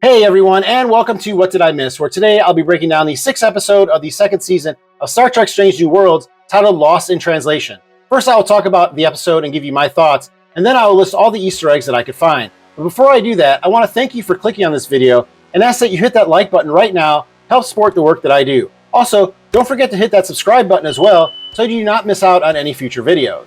Hey everyone, and welcome to What Did I Miss? Where today I'll be breaking down the 6th episode of the 2nd season of Star Trek Strange New Worlds, titled Lost in Translation. First I will talk about the episode and give you my thoughts, and then I will list all the Easter eggs that I could find. But before I do that, I want to thank you for clicking on this video, and ask that you hit that like button right now, help support the work that I do. Also, don't forget to hit that subscribe button as well, so you do not miss out on any future videos.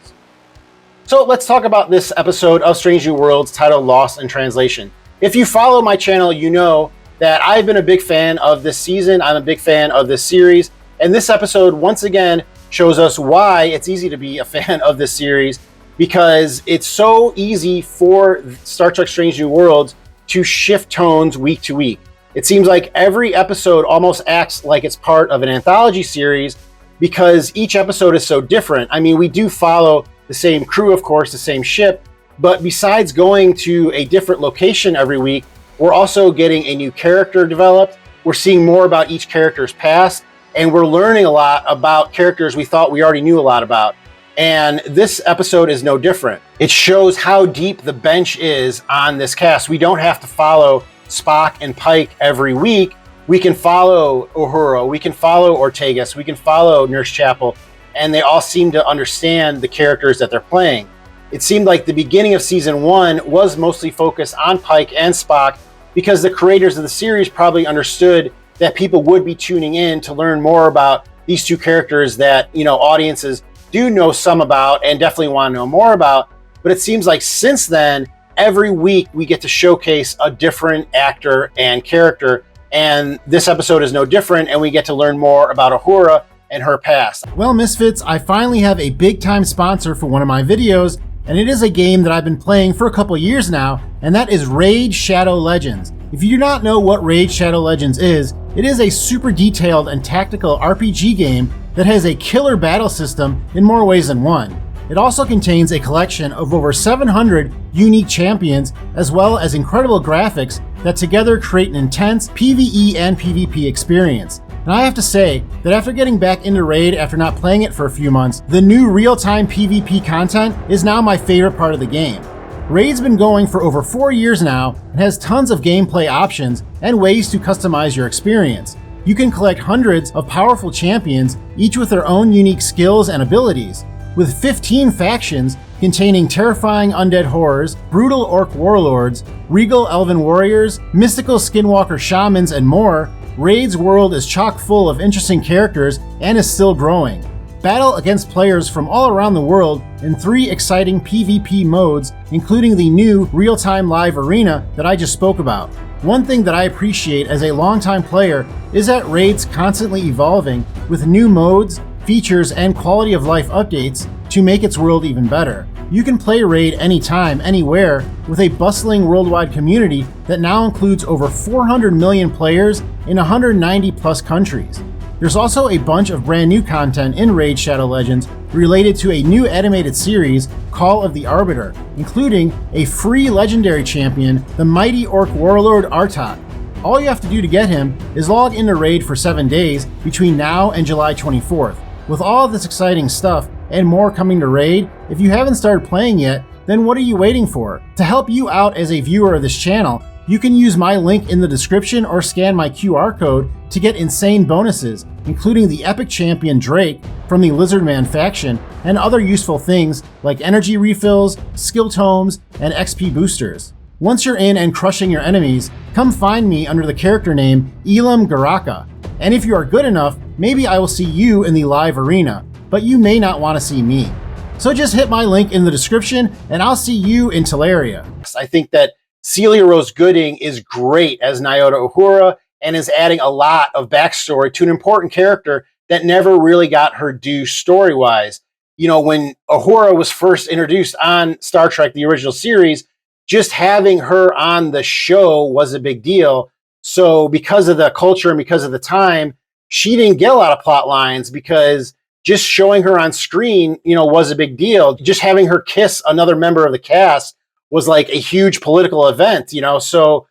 So let's talk about this episode of Strange New Worlds, titled Lost in Translation. If you follow my channel, you know that I've been a big fan of this season. I'm a big fan of this series. And this episode, once again, shows us why it's easy to be a fan of this series, because it's so easy for Star Trek Strange New Worlds to shift tones week to week. It seems like every episode almost acts like it's part of an anthology series because each episode is so different. I mean, we do follow the same crew, of course, the same ship, but besides going to a different location every week, we're also getting a new character developed. We're seeing more about each character's past, and we're learning a lot about characters we thought we already knew a lot about. And this episode is no different. It shows how deep the bench is on this cast. We don't have to follow Spock and Pike every week. We can follow Uhura, we can follow Ortegas, we can follow Nurse Chapel, and they all seem to understand the characters that they're playing. It seemed like the beginning of season 1 was mostly focused on Pike and Spock because the creators of the series probably understood that people would be tuning in to learn more about these two characters that, audiences do know some about and definitely want to know more about. But it seems like since then, every week we get to showcase a different actor and character. And this episode is no different, and we get to learn more about Uhura and her past. Well, Misfits, I finally have a big time sponsor for one of my videos, and it is a game that I've been playing for a couple years now, and that is Raid Shadow Legends. If you do not know what Raid Shadow Legends is, it is a super detailed and tactical RPG game that has a killer battle system in more ways than one. It also contains a collection of over 700 unique champions, as well as incredible graphics that together create an intense PvE and PvP experience. And I have to say that after getting back into Raid after not playing it for a few months, the new real-time PvP content is now my favorite part of the game. Raid's been going for over 4 years now and has tons of gameplay options and ways to customize your experience. You can collect hundreds of powerful champions, each with their own unique skills and abilities. With 15 factions containing terrifying undead horrors, brutal orc warlords, regal elven warriors, mystical skinwalker shamans, and more, Raid's world is chock full of interesting characters and is still growing. Battle against players from all around the world in 3 exciting PvP modes, including the new real-time live arena that I just spoke about. One thing that I appreciate as a longtime player is that Raid's constantly evolving with new modes, features, and quality of life updates to make its world even better. You can play Raid anytime, anywhere, with a bustling worldwide community that now includes over 400 million players in 190 plus countries. There's also a bunch of brand new content in Raid Shadow Legends related to a new animated series, Call of the Arbiter, including a free legendary champion, the mighty orc warlord Artok. All you have to do to get him is log into Raid for 7 days between now and July 24th. With all of this exciting stuff and more coming to Raid, if you haven't started playing yet, then what are you waiting for? To help you out as a viewer of this channel, you can use my link in the description or scan my QR code to get insane bonuses, including the epic champion Drake from the Lizardman faction and other useful things like energy refills, skill tomes, and XP boosters. Once you're in and crushing your enemies, come find me under the character name Elam Garaka. And if you are good enough, maybe I will see you in the live arena, but you may not want to see me. So just hit my link in the description and I'll see you in Teleria. I think that Celia Rose Gooding is great as Nyota Uhura and is adding a lot of backstory to an important character that never really got her due story-wise. When Uhura was first introduced on Star Trek, the original series, just having her on the show was a big deal. So because of the culture and because of the time, she didn't get a lot of plot lines because just showing her on screen, was a big deal. Just having her kiss another member of the cast was like a huge political event, so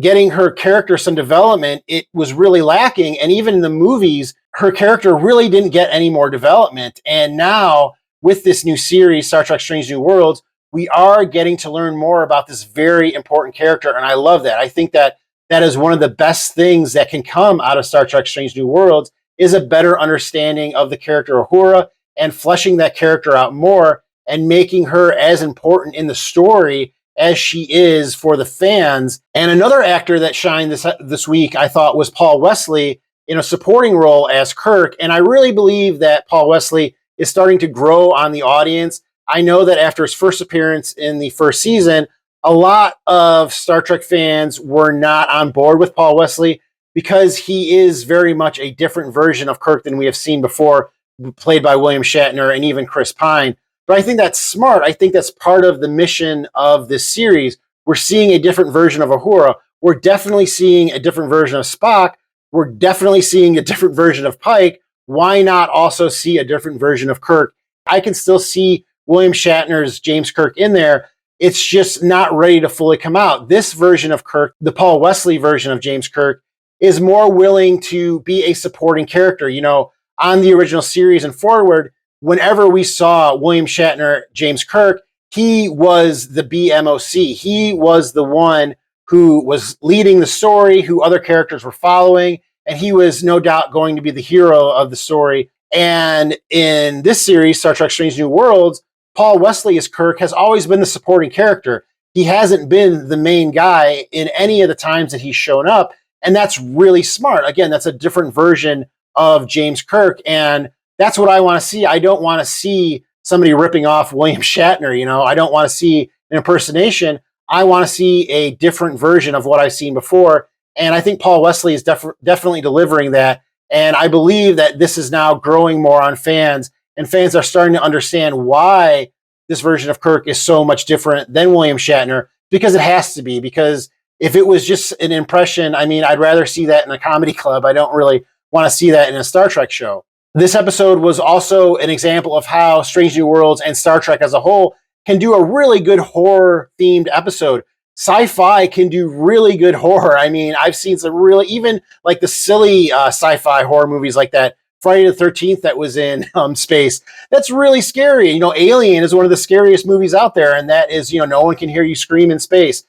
getting her character some development, it was really lacking. And even in the movies, her character really didn't get any more development. And now with this new series, Star Trek Strange New Worlds, we are getting to learn more about this very important character. And I love that. I think that that is one of the best things that can come out of Star Trek Strange New Worlds is a better understanding of the character Uhura and fleshing that character out more and making her as important in the story as she is for the fans. And another actor that shined this week, I thought, was Paul Wesley in a supporting role as Kirk. And I really believe that Paul Wesley is starting to grow on the audience. I know that after his first appearance in the first season, a lot of Star Trek fans were not on board with Paul Wesley because he is very much a different version of Kirk than we have seen before, played by William Shatner and even Chris Pine. But I think that's smart. I think that's part of the mission of this series. We're seeing a different version of Uhura. We're definitely seeing a different version of Spock. We're definitely seeing a different version of Pike. Why not also see a different version of Kirk? I can still see William Shatner's James Kirk in there. It's just not ready to fully come out. This version of Kirk, the Paul Wesley version of James Kirk, is more willing to be a supporting character. You know, on the original series and forward, whenever we saw William Shatner, James Kirk, he was the BMOC. He was the one who was leading the story, who other characters were following, and he was no doubt going to be the hero of the story. And in this series, Star Trek Strange New Worlds, Paul Wesley as Kirk has always been the supporting character. He hasn't been the main guy in any of the times that he's shown up, and that's really smart. Again, that's a different version of James Kirk, and that's what I want to see. I don't want to see somebody ripping off William Shatner, you know. I don't want to see an impersonation. I want to see a different version of what I've seen before, and I think Paul Wesley is definitely delivering that, and I believe that this is now growing more on fans, and fans are starting to understand why this version of Kirk is so much different than William Shatner, because it has to be, because if it was just an impression, I mean, I'd rather see that in a comedy club. I don't really want to see that in a Star Trek show. This episode was also an example of how Strange New Worlds and Star Trek as a whole can do a really good horror-themed episode. Sci-fi can do really good horror. I mean, I've seen some really, even like the silly sci-fi horror movies like that, Friday the 13th that was in space. That's really scary. You know, Alien is one of the scariest movies out there, and that is, you know, no one can hear you scream in space.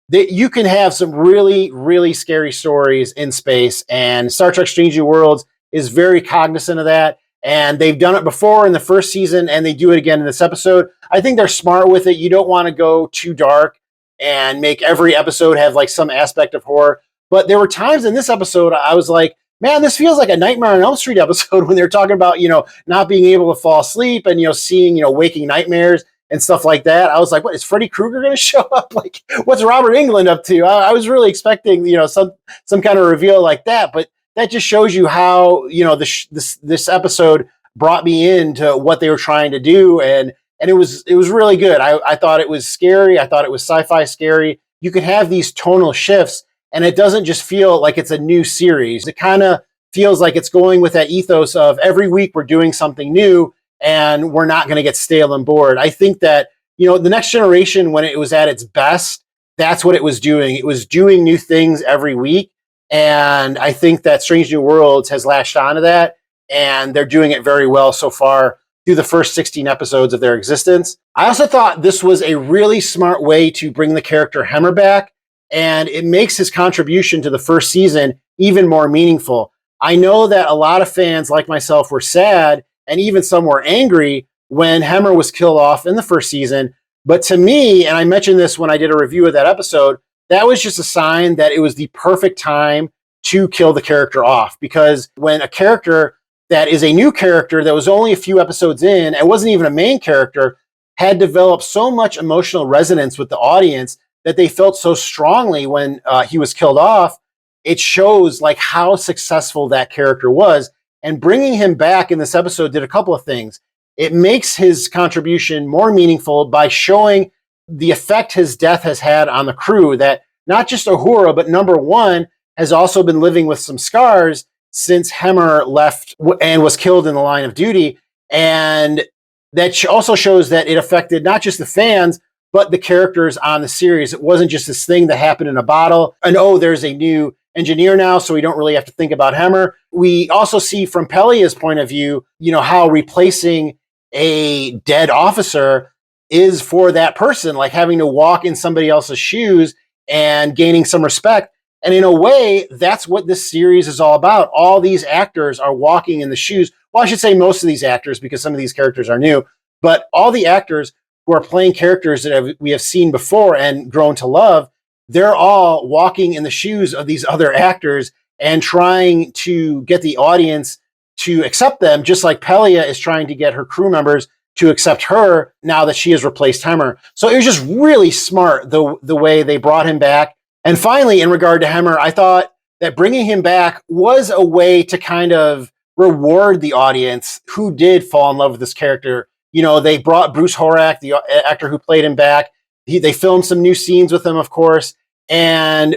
You can have some really, really scary stories in space, and Star Trek Strange New Worlds is very cognizant of that, and they've done it before in the first season, and they do it again in this episode. I think they're smart with it. You don't want to go too dark and make every episode have like some aspect of horror, but there were times in this episode I was like, man, this feels like a Nightmare on Elm Street episode when they're talking about, you know, not being able to fall asleep and, you know, seeing, you know, waking nightmares and stuff like that. I was like, what, is Freddy Krueger going to show up? Like, what's Robert Englund up to? I was really expecting, you know, some kind of reveal like that, but that just shows you how, you know, this episode brought me into what they were trying to do, and it was really good. I thought it was scary. I thought it was sci-fi scary. You could have these tonal shifts, and it doesn't just feel like it's a new series. It kind of feels like it's going with that ethos of every week we're doing something new, and we're not going to get stale and bored. I think that, you know, the Next Generation, when it was at its best, that's what it was doing. It was doing new things every week. And I think that Strange New Worlds has latched onto that, and they're doing it very well so far through the first 16 episodes of their existence. I also thought this was a really smart way to bring the character Hemmer back, and it makes his contribution to the first season even more meaningful. I know that a lot of fans like myself were sad, and even some were angry when Hemmer was killed off in the first season. But to me, and I mentioned this when I did a review of that episode, that was just a sign that it was the perfect time to kill the character off. Because when a character that is a new character that was only a few episodes in and wasn't even a main character had developed so much emotional resonance with the audience that they felt so strongly when he was killed off, it shows like how successful that character was. And bringing him back in this episode did a couple of things. It makes his contribution more meaningful by showing the effect his death has had on the crew, that not just Uhura, but number one has also been living with some scars since Hemmer left and was killed in the line of duty. And that also shows that it affected not just the fans, but the characters on the series. It wasn't just this thing that happened in a bottle, and oh, there's a new engineer now, so we don't really have to think about Hemmer. We also see from Pelia's point of view, you know, how replacing a dead officer is for that person, like having to walk in somebody else's shoes and gaining some respect. And in a way, that's what this series is all about. All these actors are walking in the shoes. Well, I should say most of these actors, because some of these characters are new, but all the actors who are playing characters that we have seen before and grown to love, they're all walking in the shoes of these other actors and trying to get the audience to accept them, just like Pelia is trying to get her crew members to accept her now that she has replaced Hemmer. So it was just really smart, the way they brought him back. And finally, in regard to Hemmer, I thought that bringing him back was a way to kind of reward the audience who did fall in love with this character. You know, they brought Bruce Horak, the actor who played him, back. They filmed some new scenes with him, of course. And,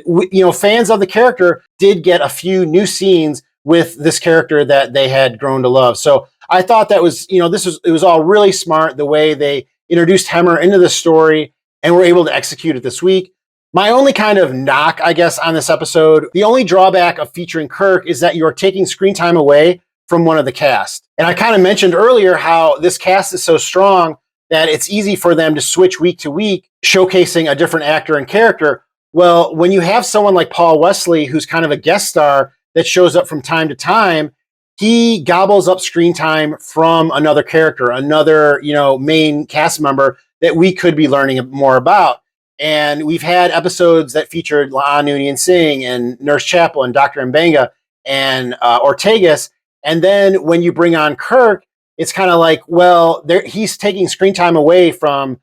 fans of the character did get a few new scenes with this character that they had grown to love. So I thought that was, it was all really smart, the way they introduced Hemmer into the story and were able to execute it this week. My only kind of knock, I guess, on this episode, the only drawback of featuring Kirk is that you are taking screen time away from one of the cast. And I kind of mentioned earlier how this cast is so strong that it's easy for them to switch week to week, showcasing a different actor and character. Well, when you have someone like Paul Wesley, who's kind of a guest star that shows up from time to time, he gobbles up screen time from another character, another, main cast member that we could be learning more about. And we've had episodes that featured La'an Noonien Singh and Nurse Chapel and Dr. Mbenga and Ortegas. And then when you bring on Kirk, it's kind of like, well, he's taking screen time away from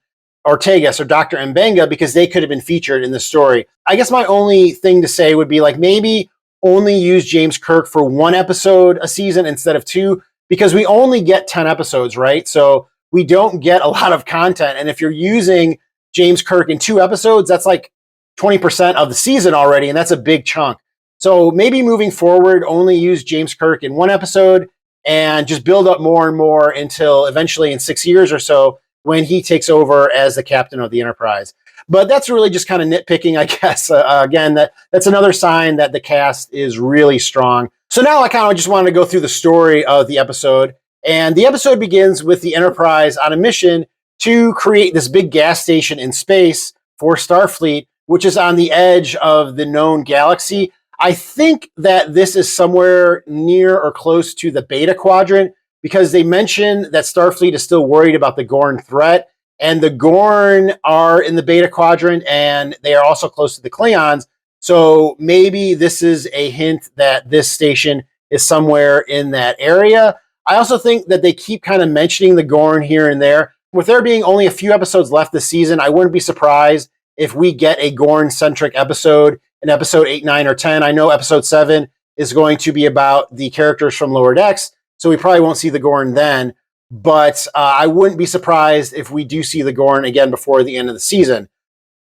Ortegas or Dr. Mbenga because they could have been featured in the story. I guess my only thing to say would be like maybe only use James Kirk for one episode a season instead of two, because we only get 10 episodes, right? So we don't get a lot of content. And if you're using James Kirk in 2 episodes, that's like 20% of the season already, and that's a big chunk. So maybe moving forward, only use James Kirk in 1 episode and just build up more and more until eventually in 6 years or so when he takes over as the captain of the Enterprise. But that's really just kind of nitpicking, I guess. Again, that's another sign that the cast is really strong. So now I kind of just wanted to go through the story of the episode. And the episode begins with the Enterprise on a mission to create this big gas station in space for Starfleet, which is on the edge of the known galaxy. I think that this is somewhere near or close to the Beta Quadrant, because they mention that Starfleet is still worried about the Gorn threat. And the Gorn are in the Beta Quadrant, and they are also close to the Klingons. So maybe this is a hint that this station is somewhere in that area. I also think that they keep kind of mentioning the Gorn here and there. With there being only a few episodes left this season, I wouldn't be surprised if we get a Gorn-centric episode in episode 8, 9, or 10. I know episode 7 is going to be about the characters from Lower Decks, so we probably won't see the Gorn then. But I wouldn't be surprised if we do see the Gorn again before the end of the season.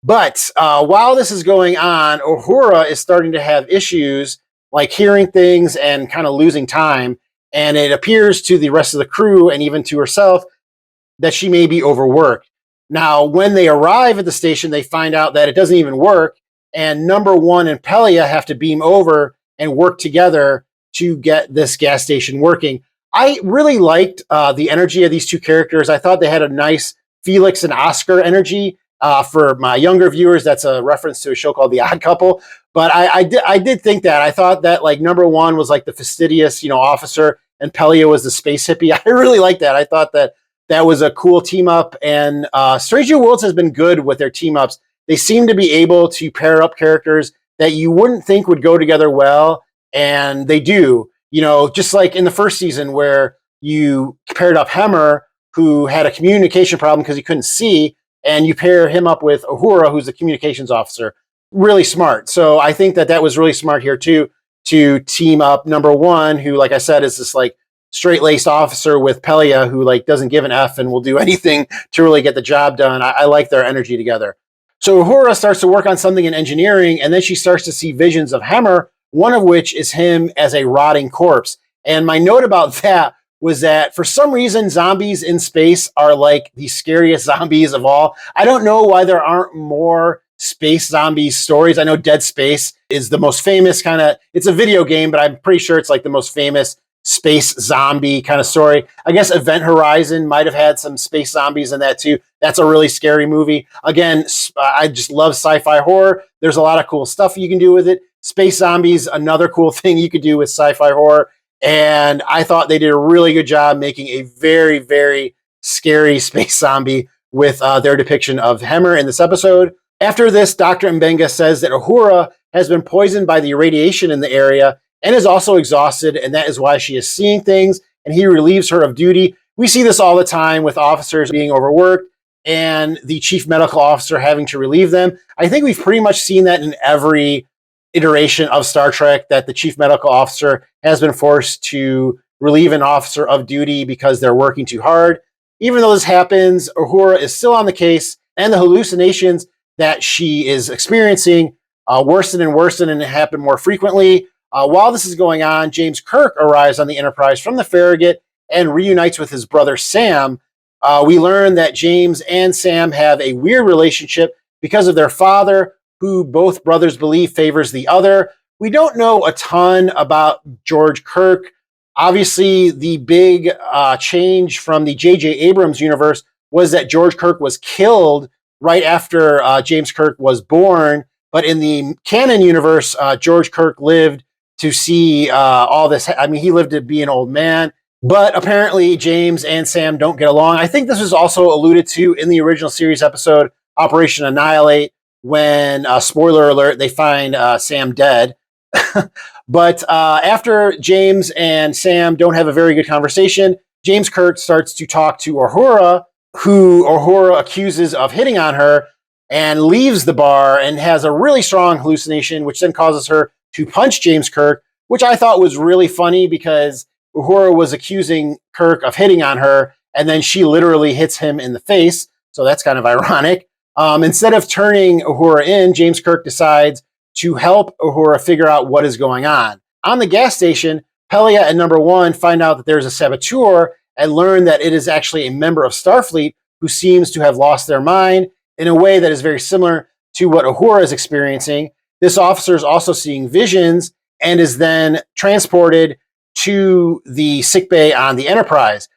But while this is going on, Uhura is starting to have issues like hearing things and kind of losing time. And it appears to the rest of the crew and even to herself that she may be overworked. Now, when they arrive at the station, they find out that it doesn't even work. And number 1 and Pelia have to beam over and work together to get this gas station working. I really liked the energy of these two characters. I thought they had a nice Felix and Oscar energy. For my younger viewers, that's a reference to a show called The Odd Couple. But I did think that. I thought that like number 1 was like the fastidious, officer, and Pelia was the space hippie. I really liked that. I thought that was a cool team up. And Strange New Worlds has been good with their team ups. They seem to be able to pair up characters that you wouldn't think would go together well, and they do. Just like in the first season where you paired up Hemmer, who had a communication problem because he couldn't see, and you pair him up with Uhura, who's the communications officer. Really smart. So I think that was really smart here too, to team up number 1, who, like I said, is this like straight-laced officer, with Pelia, who like doesn't give an F and will do anything to really get the job done. I like their energy together. So Uhura starts to work on something in engineering, and then she starts to see visions of Hemmer, one of which is him as a rotting corpse. And my note about that was that for some reason, zombies in space are like the scariest zombies of all. I don't know why there aren't more space zombie stories. I know Dead Space is the most famous it's a video game, but I'm pretty sure it's like the most famous space zombie kind of story. I guess Event Horizon might have had some space zombies in that too. That's a really scary movie. Again, I just love sci-fi horror. There's a lot of cool stuff you can do with it. Space zombies, another cool thing you could do with sci-fi horror. And I thought they did a really good job making a very, very scary space zombie with their depiction of Hemmer in this episode. After this, Dr. Mbenga says that Uhura has been poisoned by the radiation in the area and is also exhausted, and that is why she is seeing things, and he relieves her of duty. We see this all the time with officers being overworked and the chief medical officer having to relieve them. I think we've pretty much seen that in every iteration of Star Trek, that the chief medical officer has been forced to relieve an officer of duty because they're working too hard. Even though this happens, Uhura is still on the case, and the hallucinations that she is experiencing worsen and worsen and happen more frequently. While this is going on, James Kirk arrives on the Enterprise from the Farragut and reunites with his brother Sam. We learn that James and Sam have a weird relationship because of their father, who both brothers believe favors the other. We don't know a ton about George Kirk. Obviously, the big change from the J.J. Abrams universe was that George Kirk was killed right after James Kirk was born. But in the canon universe, George Kirk lived to see all this. I mean, he lived to be an old man. But apparently, James and Sam don't get along. I think this was also alluded to in the original series episode, Operation Annihilate, when, spoiler alert, they find Sam dead. But after James and Sam don't have a very good conversation, James Kirk starts to talk to Uhura, who Uhura accuses of hitting on her, and leaves the bar and has a really strong hallucination, which then causes her to punch James Kirk, which I thought was really funny because Uhura was accusing Kirk of hitting on her, and then she literally hits him in the face. So that's kind of ironic. Instead of turning Uhura in, James Kirk decides to help Uhura figure out what is going on. On the gas station, Pelia and Number One find out that there's a saboteur and learn that it is actually a member of Starfleet who seems to have lost their mind in a way that is very similar to what Uhura is experiencing. This officer is also seeing visions and is then transported to the sickbay on the Enterprise.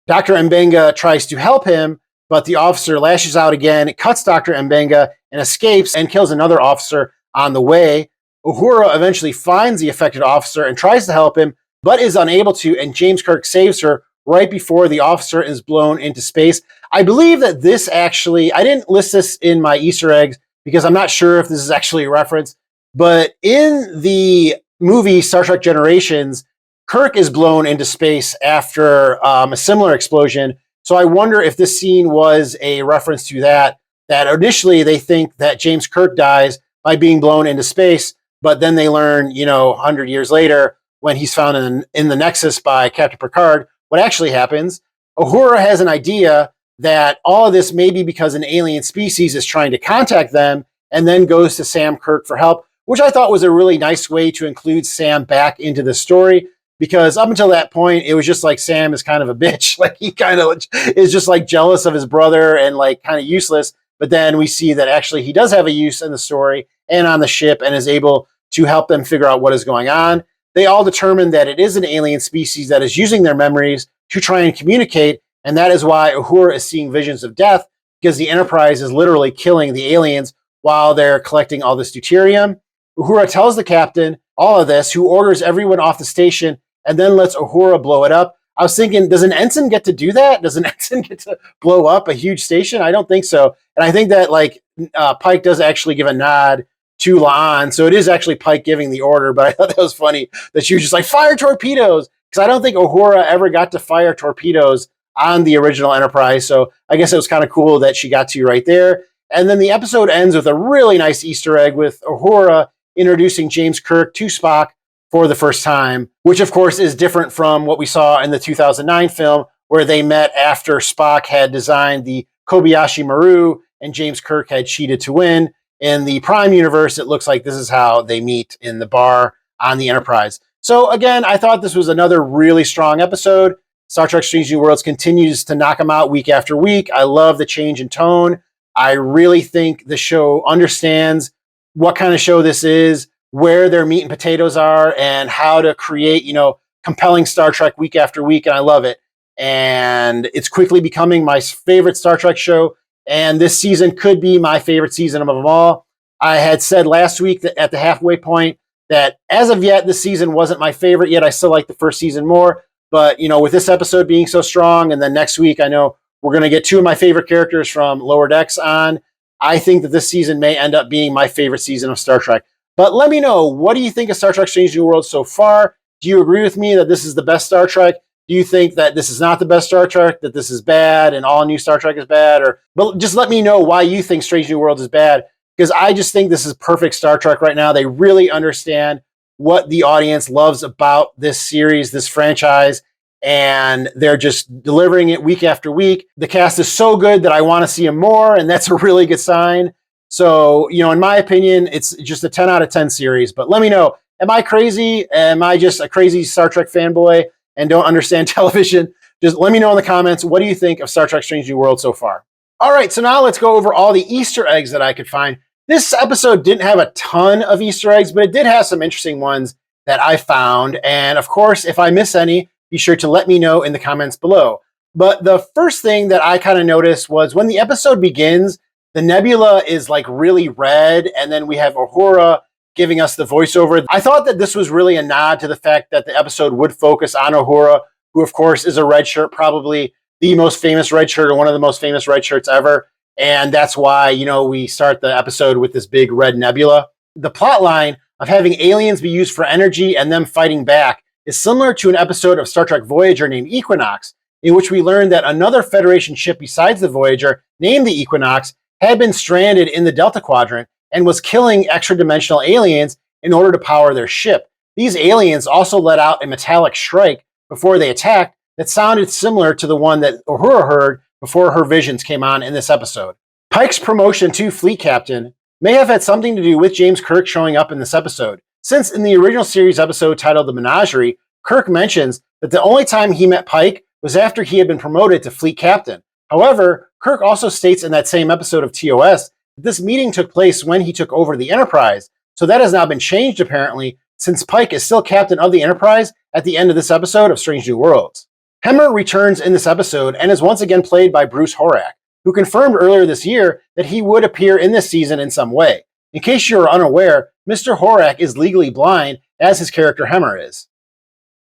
Dr. Mbenga tries to help him, but the officer lashes out again, cuts Dr. Mbenga, and escapes and kills another officer on the way. Uhura eventually finds the affected officer and tries to help him, but is unable to, and James Kirk saves her right before the officer is blown into space. I believe that this actually, I didn't list this in my Easter eggs because I'm not sure if this is actually a reference, but in the movie Star Trek Generations, Kirk is blown into space after a similar explosion. So I wonder if this scene was a reference to that initially they think that James Kirk dies by being blown into space, but then they learn, 100 years later, when he's found in the Nexus by Captain Picard, what actually happens. Uhura has an idea that all of this may be because an alien species is trying to contact them, and then goes to Sam Kirk for help, which I thought was a really nice way to include Sam back into the story. Because up until that point, it was just like Sam is kind of a bitch. Like he kind of is just like jealous of his brother and like kind of useless. But then we see that actually he does have a use in the story and on the ship and is able to help them figure out what is going on. They all determine that it is an alien species that is using their memories to try and communicate. And that is why Uhura is seeing visions of death, because the Enterprise is literally killing the aliens while they're collecting all this deuterium. Uhura tells the captain all of this, who orders everyone off the station and then lets Uhura blow it up. I was thinking, does an ensign get to do that? Does an ensign get to blow up a huge station? I don't think so. And I think that Pike does actually give a nod to La'an. So it is actually Pike giving the order, but I thought that was funny that she was just like, fire torpedoes. Because I don't think Uhura ever got to fire torpedoes on the original Enterprise. So I guess it was kind of cool that she got to right there. And then the episode ends with a really nice Easter egg with Uhura introducing James Kirk to Spock for the first time, which of course is different from what we saw in the 2009 film, where they met after Spock had designed the Kobayashi Maru and James Kirk had cheated to win. In the Prime universe, it looks like this is how they meet in the bar on the Enterprise. So again, I thought this was another really strong episode. Star Trek Strange New Worlds continues to knock them out week after week. I love the change in tone. I really think the show understands what kind of show this is, where their meat and potatoes are, and how to create, compelling Star Trek week after week. And I love it. And it's quickly becoming my favorite Star Trek show. And this season could be my favorite season of them all. I had said last week that at the halfway point, that as of yet, this season wasn't my favorite yet. I still like the first season more. But, with this episode being so strong, and then next week, I know we're going to get two of my favorite characters from Lower Decks on. I think that this season may end up being my favorite season of Star Trek. But let me know, what do you think of Star Trek Strange New Worlds so far? Do you agree with me that this is the best Star Trek? Do you think that this is not the best Star Trek, that this is bad and all new Star Trek is bad? But just let me know why you think Strange New Worlds is bad, because I just think this is perfect Star Trek right now. They really understand what the audience loves about this series, this franchise, and they're just delivering it week after week. The cast is so good that I want to see them more, and that's a really good sign. So, in my opinion, it's just a 10 out of 10 series. But let me know, am I crazy? Am I just a crazy Star Trek fanboy and don't understand television? Just let me know in the comments, what do you think of Star Trek Strange New World so far? All right, so now let's go over all the Easter eggs that I could find. This episode didn't have a ton of Easter eggs, but it did have some interesting ones that I found. And of course, if I miss any, be sure to let me know in the comments below. But the first thing that I kind of noticed was when the episode begins, the nebula is like really red, and then we have Uhura giving us the voiceover. I thought that this was really a nod to the fact that the episode would focus on Uhura, who of course is a red shirt, probably the most famous red shirt or one of the most famous red shirts ever. And that's why, we start the episode with this big red nebula. The plot line of having aliens be used for energy and them fighting back is similar to an episode of Star Trek Voyager named Equinox, in which we learned that another Federation ship besides the Voyager, named the Equinox, had been stranded in the Delta Quadrant and was killing extra-dimensional aliens in order to power their ship. These aliens also let out a metallic strike before they attacked that sounded similar to the one that Uhura heard before her visions came on in this episode. Pike's promotion to fleet captain may have had something to do with James Kirk showing up in this episode, since in the original series episode titled The Menagerie, Kirk mentions that the only time he met Pike was after he had been promoted to fleet captain. However, Kirk also states in that same episode of TOS that this meeting took place when he took over the Enterprise, so that has now been changed apparently, since Pike is still captain of the Enterprise at the end of this episode of Strange New Worlds. Hemmer returns in this episode and is once again played by Bruce Horak, who confirmed earlier this year that he would appear in this season in some way. In case you are unaware, Mr. Horak is legally blind, as his character Hemmer is.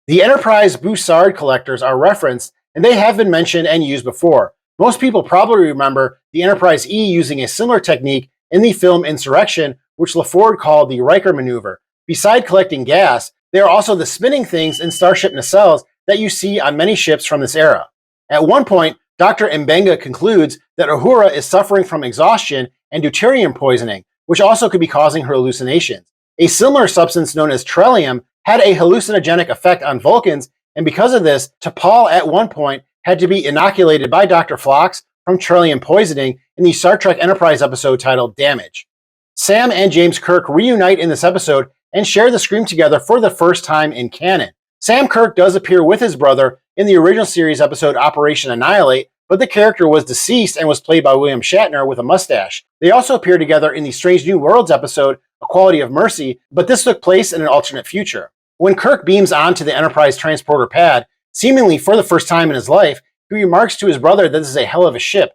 The Enterprise Bussard collectors are referenced, and they have been mentioned and used before. Most people probably remember the Enterprise E using a similar technique in the film Insurrection, which LaFord called the Riker maneuver. Beside collecting gas, they are also the spinning things in Starship nacelles that you see on many ships from this era. At one point, Dr. Mbenga concludes that Uhura is suffering from exhaustion and deuterium poisoning, which also could be causing her hallucinations. A similar substance known as trellium had a hallucinogenic effect on Vulcans, and because of this, T'Pol at one point had to be inoculated by Dr. Phlox from trellium poisoning in the Star Trek Enterprise episode titled Damage. Sam and James Kirk reunite in this episode and share the screen together for the first time in canon. Sam Kirk does appear with his brother in the original series episode Operation Annihilate, but the character was deceased and was played by William Shatner with a mustache. They also appear together in the Strange New Worlds episode Equality of Mercy, but this took place in an alternate future. When Kirk beams onto the Enterprise transporter pad, seemingly for the first time in his life, he remarks to his brother that this is a hell of a ship.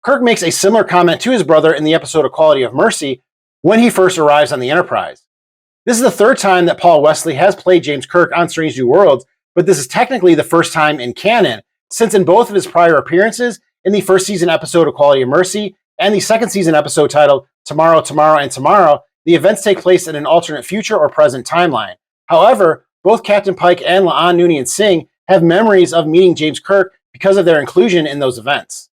Kirk makes a similar comment to his brother in the episode Equality of Mercy when he first arrives on the Enterprise. This is the third time that Paul Wesley has played James Kirk on Strange New Worlds, but this is technically the first time in canon, since in both of his prior appearances, in the first season episode Equality of Mercy and the second season episode titled Tomorrow, Tomorrow, and Tomorrow, the events take place in an alternate future or present timeline. However, both Captain Pike and La'an Noonien Singh have memories of meeting James Kirk because of their inclusion in those events.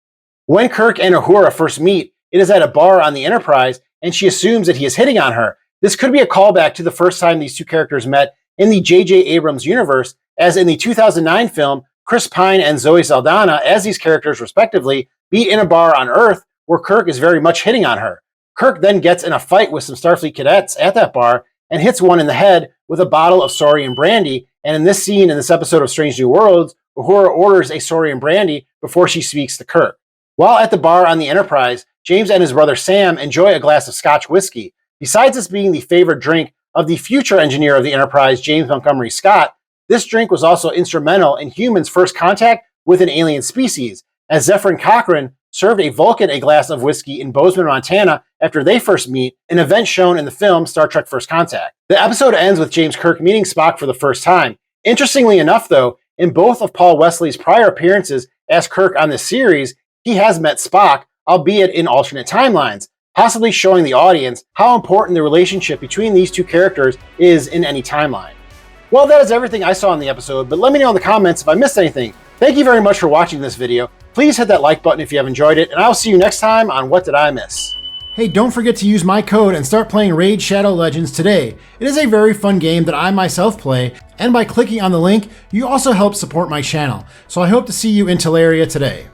When Kirk and Uhura first meet, it is at a bar on the Enterprise, and she assumes that he is hitting on her. This could be a callback to the first time these two characters met in the J.J. Abrams universe, as in the 2009 film, Chris Pine and Zoe Saldana, as these characters respectively, meet in a bar on Earth where Kirk is very much hitting on her. Kirk then gets in a fight with some Starfleet cadets at that bar and hits one in the head with a bottle of Saurian brandy, and in this scene in this episode of Strange New Worlds, Uhura orders a Saurian brandy before she speaks to Kirk. While at the bar on the Enterprise, James and his brother Sam enjoy a glass of Scotch whiskey. Besides this being the favorite drink of the future engineer of the Enterprise, James Montgomery Scott, this drink was also instrumental in humans' first contact with an alien species, as Zephyrin Cochrane served a Vulcan a glass of whiskey in Bozeman, Montana after they first meet, an event shown in the film Star Trek First Contact. The episode ends with James Kirk meeting Spock for the first time. Interestingly enough, though, in both of Paul Wesley's prior appearances as Kirk on this series, he has met Spock, albeit in alternate timelines, possibly showing the audience how important the relationship between these two characters is in any timeline. Well, that is everything I saw in the episode, but let me know in the comments if I missed anything. Thank you very much for watching this video. Please hit that like button if you have enjoyed it, and I'll see you next time on What Did I Miss? Hey, don't forget to use my code and start playing Raid Shadow Legends today. It is a very fun game that I myself play, and by clicking on the link, you also help support my channel. So I hope to see you in Teleria today.